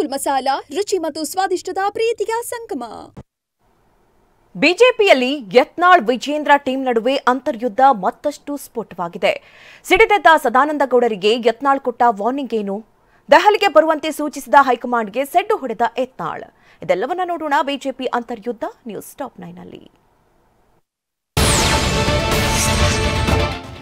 ಗೋಕುಲ್ ಮಸಾಲಾ ರುಚಿ ಮತ್ತು ಸ್ವಾದಿಷ್ಟದ ಪ್ರೀತಿಯ ಸಂಗಮ. ಬಿಜೆಪಿಯಲ್ಲಿ ಯತ್ನಾಳ್ ವಿಜೇಂದ್ರ ಟೀಮ್ ನಡುವೆ ಅಂತರ್ಯುದ್ಧ ಮತ್ತಷ್ಟು ಸ್ಫೋಟವಾಗಿದೆ. ಸಿಡಿದೆದ್ದ ಸದಾನಂದ ಗೌಡರಿಗೆ ಯತ್ನಾಳ್ ಕೊಟ್ಟ ವಾರ್ನಿಂಗ್ ಏನು? ದೆಹಲಿಗೆ ಬರುವಂತೆ ಸೂಚಿಸಿದ ಹೈಕಮಾಂಡ್ಗೆ ಸೆಡ್ಡು ಹೊಡೆದ ಯತ್ನಾಳ್. ಇದೆಲ್ಲವನ್ನ ನೋಡೋಣ ಬಿಜೆಪಿ ಅಂತರ್ಯುದ್ಧ ನ್ಯೂಸ್ ಟಾಪ್ 9 ನಲ್ಲಿ.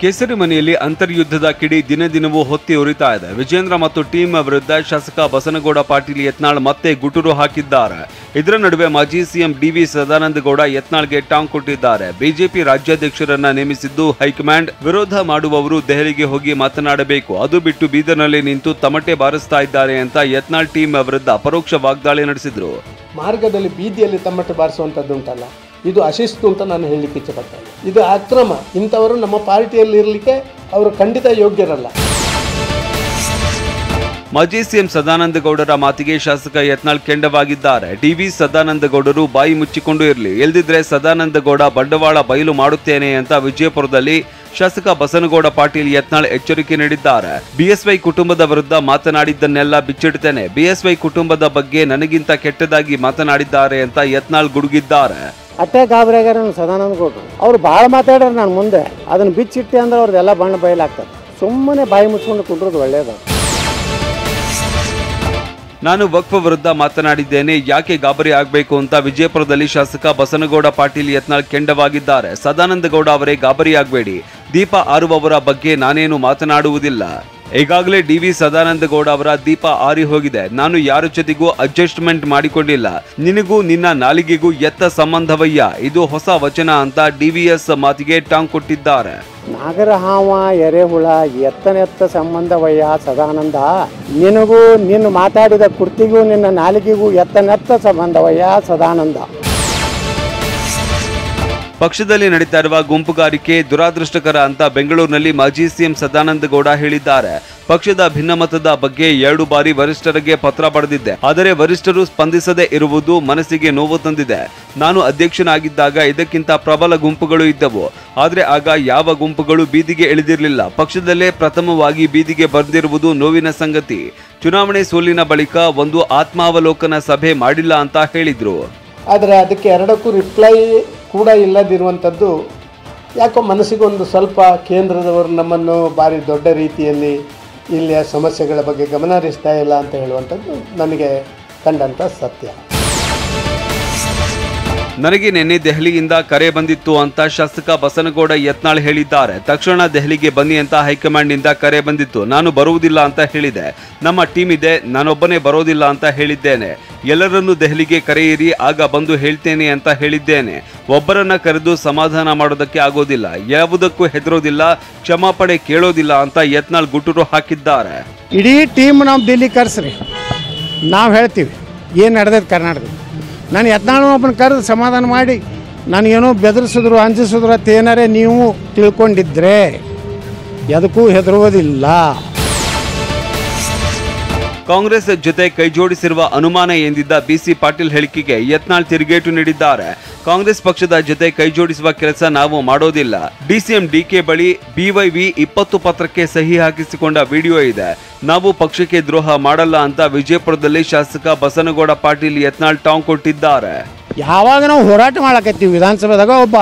ಕೇಸರಿ ಮನೆಯಲ್ಲಿ ಅಂತರ್ಯುದ್ಧದ ಕಿಡಿ ದಿನ ದಿನವೂ ಹೊತ್ತಿ ಉರಿತಾ ಇದೆ. ವಿಜೇಂದ್ರ ಮತ್ತು ಟೀಮ್ ವಿರುದ್ಧ ಶಾಸಕ ಬಸನಗೌಡ ಪಾಟೀಲ್ ಯತ್ನಾಳ್ ಮತ್ತೆ ಗುಟುರು ಹಾಕಿದ್ದಾರೆ. ಇದರ ನಡುವೆ ಮಾಜಿ ಸಿಎಂ ಡಿವಿ ಸದಾನಂದ ಗೌಡ ಯತ್ನಾಳ್ಗೆ ಟಾಂಗ್ ಕೊಟ್ಟಿದ್ದಾರೆ. ಬಿಜೆಪಿ ರಾಜ್ಯಾಧ್ಯಕ್ಷರನ್ನ ನೇಮಿಸಿದ್ದು ಹೈಕಮಾಂಡ್, ವಿರೋಧ ಮಾಡುವವರು ದೆಹಲಿಗೆ ಹೋಗಿ ಮಾತನಾಡಬೇಕು, ಅದು ಬಿಟ್ಟು ಬೀದರ್ನಲ್ಲಿ ನಿಂತು ತಮಟೆ ಬಾರಿಸ್ತಾ ಇದ್ದಾರೆ ಅಂತ ಯತ್ನಾಳ್ ಟೀಮ್ ವಿರುದ್ಧ ಪರೋಕ್ಷ ವಾಗ್ದಾಳಿ ನಡೆಸಿದ್ರು. ಮಾರ್ಗದಲ್ಲಿ ಬೀದಿಯಲ್ಲಿ ತಮಟೆ ಬಾರಿಸುವಂಥದ್ದು ಉಂಟಲ್ಲ, ಇದು ಅಶಿಸ್ತು ಅಂತ ನಾನು ಹೇಳಲಿಕ್ಕೆ ಇಚ್ಛೆಪಡ್ತೇನೆ. ಇದು ಅಕ್ರಮ. ಇಂಥವರು ನಮ್ಮ ಪಾರ್ಟಿಯಲ್ಲಿ ಇರಲಿಕ್ಕೆ ಅವರು ಖಂಡಿತ ಯೋಗ್ಯರಲ್ಲ. ಮಾಜಿ ಸಿಎಂ ಸದಾನಂದ ಗೌಡರ ಮಾತಿಗೆ ಶಾಸಕ ಯತ್ನಾಳ್ ಕೆಂಡವಾಗಿದ್ದಾರೆ. ಡಿವಿ ಸದಾನಂದ ಗೌಡರು ಬಾಯಿ ಮುಚ್ಚಿಕೊಂಡು ಇರಲಿ, ಇಲ್ದಿದ್ರೆ ಸದಾನಂದ ಗೌಡ ಬಂಡವಾಳ ಬಯಲು ಮಾಡುತ್ತೇನೆ ಅಂತ ವಿಜಯಪುರದಲ್ಲಿ ಶಾಸಕ ಬಸನಗೌಡ ಪಾಟೀಲ್ ಯತ್ನಾಳ್ ಎಚ್ಚರಿಕೆ ನೀಡಿದ್ದಾರೆ. ಬಿಎಸ್ವೈ ಕುಟುಂಬದ ವಿರುದ್ಧ ಮಾತನಾಡಿದ್ದನ್ನೆಲ್ಲ ಬಿಚ್ಚಿಡ್ತೇನೆ, ಬಿಎಸ್ವೈ ಕುಟುಂಬದ ಬಗ್ಗೆ ನನಗಿಂತ ಕೆಟ್ಟದಾಗಿ ಮಾತನಾಡಿದ್ದಾರೆ ಅಂತ ಯತ್ನಾಳ್ ಗುಡುಗಿದ್ದಾರೆ. ಅಟ್ಟೆ ಗಾಬರಿಯಾಗ್ಯಾರ ಸದಾನಂದ ಗೌಡರು. ಅವ್ರು ಭಾಳ ಮಾತಾಡ್ಯಾರ. ನಾನು ಮುಂದೆ ಅದನ್ನು ಬಿಚ್ಚಿಟ್ಟೆ ಅಂದ್ರೆ ಅವ್ರದ್ದೆಲ್ಲ ಬಣ್ಣ ಬಯಲಾಗ್ತದೆ. ಸುಮ್ಮನೆ ಬಾಯಿ ಮುಚ್ಕೊಂಡು ಕುಂಡ್ರದು ಒಳ್ಳೇದು. ನಾನು ವಕ್ಫ್ ವಿರುದ್ಧ ಮಾತನಾಡಿದ್ದೇನೆ, ಯಾಕೆ ಗಾಬರಿ ಆಗಬೇಕು ಅಂತ ವಿಜಯಪುರದಲ್ಲಿ ಶಾಸಕ ಬಸನಗೌಡ ಪಾಟೀಲ್ ಯತ್ನಾಳ್ ಕೆಂಡವಾಗಿದ್ದಾರೆ. ಸದಾನಂದ ಗೌಡ ಅವರೇ ಗಾಬರಿ ಆಗಬೇಡಿ, ದೀಪ ಆರುವವರ ಬಗ್ಗೆ ನಾನೇನು ಮಾತನಾಡುವುದಿಲ್ಲ. ಈಗಾಗಲೇ ಡಿವಿ ಸದಾನಂದ ಗೌಡ ಅವರ ದೀಪ ಆರಿ ಹೋಗಿದೆ. ನಾನು ಯಾರ ಜೊತೆಗೂ ಅಡ್ಜಸ್ಟ್ಮೆಂಟ್ ಮಾಡಿಕೊಂಡಿಲ್ಲ. ನಿನಗೂ ನಿನ್ನ ನಾಲಿಗೆಗೂ ಎತ್ತ ಸಂಬಂಧವಯ್ಯ, ಇದು ಹೊಸ ವಚನ ಅಂತ ಡಿವಿಎಸ್ ಮಾತಿಗೆ ಟಾಂಗ್ ಕೊಟ್ಟಿದ್ದಾರೆ. ನಾಗರ ಹಾವ ಎರೆಹುಳ ಎತ್ತನೆತ್ತ ಸಂಬಂಧವಯ್ಯ ಸದಾನಂದ, ನಿನಗೂ ನಿನ್ನ ಮಾತಾಡಿದ ಕುರ್ತಿಗೂ ನಿನ್ನ ನಾಲಿಗೆಗೂ ಎತ್ತನೆತ್ತ ಸಂಬಂಧವಯ್ಯ ಸದಾನಂದ. ಪಕ್ಷದಲ್ಲಿ ನಡೀತಾ ಇರುವ ಗುಂಪುಗಾರಿಕೆ ದುರಾದೃಷ್ಟಕರ ಅಂತ ಬೆಂಗಳೂರಿನಲ್ಲಿ ಮಾಜಿ ಸಿಎಂ ಸದಾನಂದ ಗೌಡ ಹೇಳಿದ್ದಾರೆ. ಪಕ್ಷದ ಭಿನ್ನಮತದ ಬಗ್ಗೆ 2 ಬಾರಿ ವರಿಷ್ಠರಿಗೆ ಪತ್ರ ಬರೆದಿದ್ದೆ, ಆದರೆ ವರಿಷ್ಠರು ಸ್ಪಂದಿಸದೇ ಇರುವುದು ಮನಸ್ಸಿಗೆ ನೋವು ತಂದಿದೆ. ನಾನು ಅಧ್ಯಕ್ಷನಾಗಿದ್ದಾಗ ಇದಕ್ಕಿಂತ ಪ್ರಬಲ ಗುಂಪುಗಳು ಇದ್ದವು, ಆದರೆ ಆಗ ಯಾವ ಗುಂಪುಗಳು ಬೀದಿಗೆ ಇಳಿದಿರಲಿಲ್ಲ. ಪಕ್ಷದಲ್ಲೇ ಪ್ರಥಮವಾಗಿ ಬೀದಿಗೆ ಬಂದಿರುವುದು ನೋವಿನ ಸಂಗತಿ. ಚುನಾವಣೆ ಸೋಲಿನ ಬಳಿಕ ಒಂದು ಆತ್ಮಾವಲೋಕನ ಸಭೆ ಮಾಡಿಲ್ಲ ಅಂತ ಹೇಳಿದ್ರು. ಆದರೆ ಅದಕ್ಕೆ ಎರಡಕ್ಕೂ ರಿಪ್ಲೈ ಕೂಡ ಇಲ್ಲದಿರುವಂಥದ್ದು ಯಾಕೋ ಮನಸ್ಸಿಗೊಂದು ಸ್ವಲ್ಪ ಕೇಂದ್ರದವರು ನಮ್ಮನ್ನು ಭಾರಿ ದೊಡ್ಡ ರೀತಿಯಲ್ಲಿ ಇಲ್ಲಿಯ ಸಮಸ್ಯೆಗಳ ಬಗ್ಗೆ ಗಮನ ಹರಿಸ್ತಾ ಇಲ್ಲ ಅಂತ ಹೇಳುವಂಥದ್ದು ನನಗೆ ಕಂಡಂಥ ಸತ್ಯ. ನನಗೆ ನಿನ್ನೆ ದೆಹಲಿಯಿಂದ ಕರೆ ಬಂದಿತ್ತು ಅಂತ ಶಾಸಕ ಬಸನಗೌಡ ಯತ್ನಾಳ್ ಹೇಳಿದ್ದಾರೆ. ತಕ್ಷಣ ದೆಹಲಿಗೆ ಬನ್ನಿ ಅಂತ ಹೈಕಮಾಂಡ್ನಿಂದ ಕರೆ ಬಂದಿತ್ತು. ನಾನು ಬರುವುದಿಲ್ಲ ಅಂತ ಹೇಳಿದೆ. ನಮ್ಮ ಟೀಮ್ ಇದೆ, ನಾನೊಬ್ಬನೇ ಬರೋದಿಲ್ಲ ಅಂತ ಹೇಳಿದ್ದೇನೆ. ಎಲ್ಲರನ್ನೂ ದೆಹಲಿಗೆ ಕರೆಯಿರಿ, ಆಗ ಬಂದು ಹೇಳ್ತೇನೆ ಅಂತ ಹೇಳಿದ್ದೇನೆ. ಒಬ್ಬರನ್ನ ಕರೆದು ಸಮಾಧಾನ ಮಾಡೋದಕ್ಕೆ ಆಗೋದಿಲ್ಲ, ಯಾವುದಕ್ಕೂ ಹೆದರೋದಿಲ್ಲ, ಕ್ಷಮಾಪಣೆ ಕೇಳೋದಿಲ್ಲ ಅಂತ ಯತ್ನಾಳ್ ಗುಟುರು ಹಾಕಿದ್ದಾರೆ. ಇಡೀ ಟೀಮ್ ನಾವು ದಿಲ್ಲಿ ಕರೆಸ್ರಿ, ನಾವು ಹೇಳ್ತೀವಿ ಏನು ನಡೆದೈತೆ ಕರ್ನಾಟಕದ. ನಾನು ಯತ್ನಾಳ್ ಒಬ್ಬನ ಕರೆದು ಸಮಾಧಾನ ಮಾಡಿ ನನಗೇನೋ ಬೆದರಿಸಿದ್ರು ಅಂಜಿಸಿದ್ರು ಅಂತ ಏನಾರೇ ನೀವು ತಿಳ್ಕೊಂಡಿದ್ರೆ ಎದಕ್ಕೂ ಹೆದರುವುದಿಲ್ಲ. ಕಾಂಗ್ರೆಸ್ ಜೊತೆ ಕೈಜೋಡಿಸಿರುವ ಅನುಮಾನ ಎಂದಿದ್ದ ಬಿಸಿ ಪಾಟೀಲ್ ಹೇಳಿಕೆಗೆ ಯತ್ನಾಳ್ ತಿರುಗೇಟು ನೀಡಿದ್ದಾರೆ. ಕಾಂಗ್ರೆಸ್ ಪಕ್ಷದ ಜೊತೆ ಕೈಜೋಡಿಸುವ ಕೆಲಸ ನಾವು ಮಾಡೋದಿಲ್ಲ. ಡಿಸಿಎಂ ಡಿಕೆ ಬಳಿ ಬಿವೈವಿ 20 ಪತ್ರಕ್ಕೆ ಸಹಿ ಹಾಕಿಸಿಕೊಂಡ ವಿಡಿಯೋ ಇದೆ. ನಾವು ಪಕ್ಷಕ್ಕೆ ದ್ರೋಹ ಮಾಡಲ್ಲ ಅಂತ ವಿಜಯಪುರದಲ್ಲಿ ಶಾಸಕ ಬಸನಗೌಡ ಪಾಟೀಲ್ ಯತ್ನಾಳ್ ಟಾಂಗ್ ಕೊಟ್ಟಿದ್ದಾರೆ. ಯಾವಾಗ ನಾವು ಹೋರಾಟ ಮಾಡಕತ್ತೀವಿ ವಿಧಾನಸಭೆದಾಗ, ಒಬ್ಬ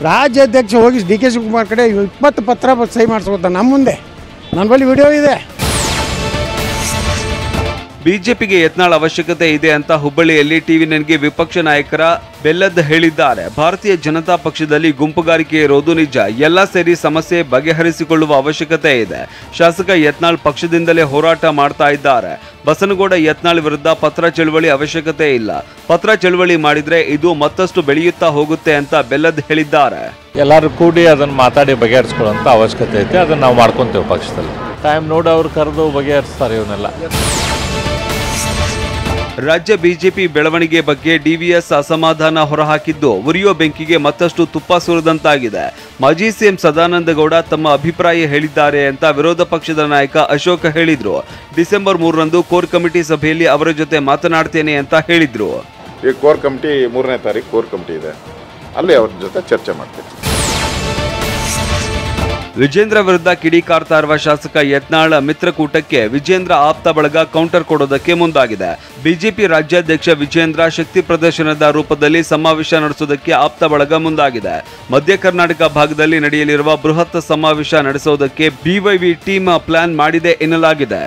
ರಾಜ್ಯಾಧ್ಯಕ್ಷ ಹೋಗಿ DK ಶಿವಕುಮಾರ್ ಕಡೆ 20 ಪತ್ರ ಸಹಿ ಮಾಡಿಸ್ಕೊತ ನಮ್ಮ ಮುಂದೆ, ನನ್ನ ಬಳಿ ವಿಡಿಯೋ ಇದೆ. ಬಿಜೆಪಿಗೆ ಯತ್ನಾಳ್ ಅವಶ್ಯಕತೆ ಇದೆ ಅಂತ ಹುಬ್ಬಳ್ಳಿಯಲ್ಲಿ ಟಿವಿ9ಗೆ ವಿಪಕ್ಷ ನಾಯಕರ ಬೆಲ್ಲದ್ ಹೇಳಿದ್ದಾರೆ. ಭಾರತೀಯ ಜನತಾ ಪಕ್ಷದಲ್ಲಿ ಗುಂಪುಗಾರಿಕೆ ಇರೋದು ನಿಜ, ಎಲ್ಲ ಸೇರಿ ಸಮಸ್ಯೆ ಬಗೆಹರಿಸಿಕೊಳ್ಳುವ ಅವಶ್ಯಕತೆ ಇದೆ. ಶಾಸಕ ಯತ್ನಾಳ್ ಪಕ್ಷದಿಂದಲೇ ಹೋರಾಟ ಮಾಡ್ತಾ ಇದ್ದಾರೆ. ಬಸನಗೌಡ ಯತ್ನಾಳ್ ವಿರುದ್ಧ ಪತ್ರ ಚಳವಳಿ ಅವಶ್ಯಕತೆ ಇಲ್ಲ. ಪತ್ರ ಚಳವಳಿ ಮಾಡಿದ್ರೆ ಇದು ಮತ್ತಷ್ಟು ಬೆಳೆಯುತ್ತಾ ಹೋಗುತ್ತೆ ಅಂತ ಬೆಲ್ಲದ್ ಹೇಳಿದ್ದಾರೆ. ಎಲ್ಲರೂ ಕೂಡಿ ಅದನ್ನು ಮಾತಾಡಿ ಬಗೆಹರಿಸ್ಕೊಳ್ಳುವಂಥ ಅವಶ್ಯಕತೆ ಐತೆ, ಅದನ್ನು ನಾವು ಮಾಡ್ಕೊತೇವೆ ಪಕ್ಷದಲ್ಲಿ. ಟೈಮ್ ನೋಡಿ ಅವ್ರು ಕರೆದು ಬಗೆಹರಿಸ್ತಾರೆ ಇವನ್ನೆಲ್ಲ. ರಾಜ್ಯ ಬಿಜೆಪಿ ಬೆಳವಣಿಗೆ ಬಗ್ಗೆ ಡಿವಿಎಸ್ ಅಸಮಾಧಾನ ಹೊರಹಾಕಿದ್ದು ಉರಿಯೋ ಬೆಂಕಿಗೆ ಮತ್ತಷ್ಟು ತುಪ್ಪ ಸುರಿದಂತಾಗಿದೆ. ಮಾಜಿ ಸಿಎಂ ಸದಾನಂದ ಗೌಡ ತಮ್ಮ ಅಭಿಪ್ರಾಯ ಹೇಳಿದ್ದಾರೆ ಅಂತ ವಿರೋಧ ಪಕ್ಷದ ನಾಯಕ ಅಶೋಕ್ ಹೇಳಿದ್ರು. ಡಿಸೆಂಬರ್ 3ರಂದು ಕೋರ್ ಕಮಿಟಿ ಸಭೆಯಲ್ಲಿ ಅವರ ಜೊತೆ ಮಾತನಾಡ್ತೇನೆ ಅಂತ ಹೇಳಿದ್ರು. ಈ ಕೋರ್ ಕಮಿಟಿ 3ನೇ ತಾರೀಕು ಕೋರ್ ಕಮಿಟಿ ಇದೆ, ಅಲ್ಲಿ ಅವ್ರ ಜೊತೆ ಚರ್ಚೆ ಮಾಡ್ತೀನಿ. ವಿಜೇಂದ್ರ ವಿರುದ್ಧ ಕಿಡಿಕಾರ್ತಾ ಇರುವ ಶಾಸಕ ಯತ್ನಾಳ್ ಮಿತ್ರಕೂಟಕ್ಕೆ ವಿಜೇಂದ್ರ ಆಪ್ತ ಬಳಗ ಕೌಂಟರ್ ಕೊಡೋದಕ್ಕೆ ಮುಂದಾಗಿದೆ. ಬಿಜೆಪಿ ರಾಜ್ಯಾಧ್ಯಕ್ಷ ವಿಜೇಂದ್ರ ಶಕ್ತಿ ಪ್ರದರ್ಶನದ ರೂಪದಲ್ಲಿ ಸಮಾವೇಶ ನಡೆಸುವುದಕ್ಕೆ ಆಪ್ತ ಬಳಗ ಮುಂದಾಗಿದೆ. ಮಧ್ಯ ಕರ್ನಾಟಕ ಭಾಗದಲ್ಲಿ ನಡೆಯಲಿರುವ ಬೃಹತ್ ಸಮಾವೇಶ ನಡೆಸುವುದಕ್ಕೆ ಬಿವೈವಿ ಟೀಮ್ ಪ್ಲಾನ್ ಮಾಡಿದೆ ಎನ್ನಲಾಗಿದೆ.